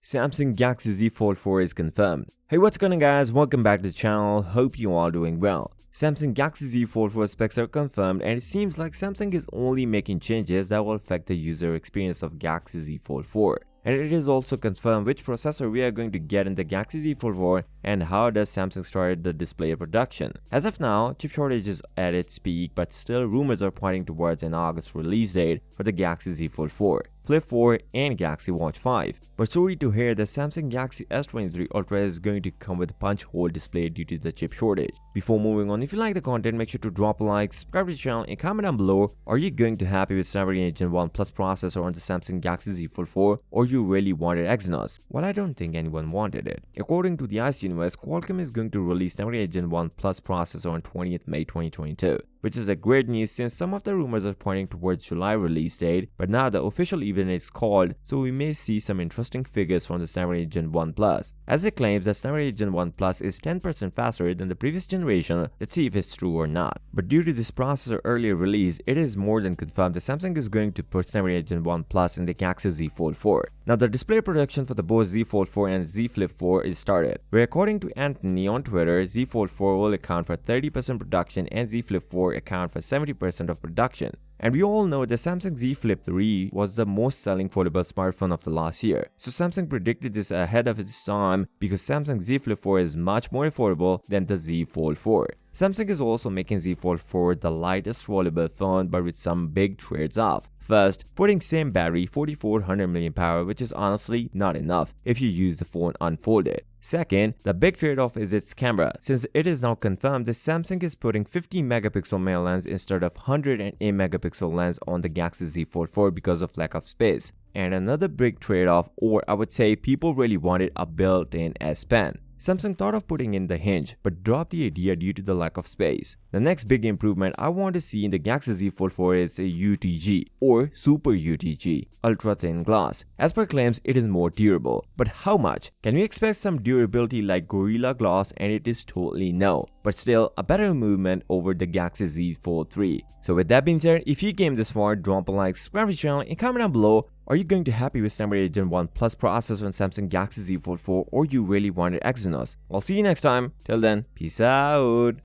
Samsung Galaxy Z Fold 4 is confirmed. Hey, what's going on guys, welcome back to the channel, hope you all doing well. Samsung Galaxy Z Fold 4 specs are confirmed and it seems like Samsung is only making changes that will affect the user experience of Galaxy Z Fold 4. And it is also confirmed which processor we are going to get in the Galaxy Z Fold 4 and how does Samsung start the display production. As of now, chip shortage is at its peak, but still rumors are pointing towards an August release date for the Galaxy Z Fold 4, Flip 4 and Galaxy Watch 5. But sorry to hear that Samsung Galaxy S23 Ultra is going to come with a punch hole display due to the chip shortage. Before moving on, if you like the content, make sure to drop a like, subscribe to the channel and comment down below. Are you going to happy with Snapdragon Gen 1 Plus processor on the Samsung Galaxy Z Fold 4 or you really wanted Exynos? Well, I don't think anyone wanted it. According to the Ice Universe, Qualcomm is going to release Snapdragon Gen 1 Plus processor on 20th May 2022. Which is a great news since some of the rumors are pointing towards July release date, but now the official event is called, so we may see some interesting figures from the Snapdragon Gen 1 Plus. As it claims that Snapdragon Gen 1 Plus is 10% faster than the previous generation, let's see if it's true or not. But due to this processor earlier release, it is more than confirmed that Samsung is going to put Snapdragon Gen 1 Plus in the Galaxy Z Fold 4. Now the display production for the both Z Fold 4 and Z Flip 4 is started, where according to Anthony on Twitter, Z Fold 4 will account for 30% production and Z Flip 4 account for 70% of production. And we all know the Samsung Z Flip 3 was the most selling foldable smartphone of the last year. So Samsung predicted this ahead of its time because Samsung Z Flip 4 is much more affordable than the Z Fold 4. Samsung is also making Z Fold 4 the lightest foldable phone but with some big trades-off. First, putting same battery 4400 mAh, which is honestly not enough if you use the phone unfolded. Second, the big trade-off is its camera, since it is now confirmed that Samsung is putting 50 megapixel main lens instead of 108 megapixel lens on the Galaxy Z Fold 4 because of lack of space. And another big trade-off, or I would say people really wanted a built-in S Pen. Samsung thought of putting in the hinge, but dropped the idea due to the lack of space. The next big improvement I want to see in the Galaxy Z Fold 4 is a UTG, or Super UTG, ultra thin glass. As per claims, it is more durable. But how much? Can we expect some durability like Gorilla Glass? And it is totally no. But still, a better movement over the Galaxy Z Fold 3. So with that being said, if you came this far, drop a like, subscribe to the channel and comment down below. Are you going to happy with Snapdragon Gen 1 Plus processor on Samsung Galaxy Z Fold 4 or you really wanted Exynos? I'll see you next time. Till then, peace out.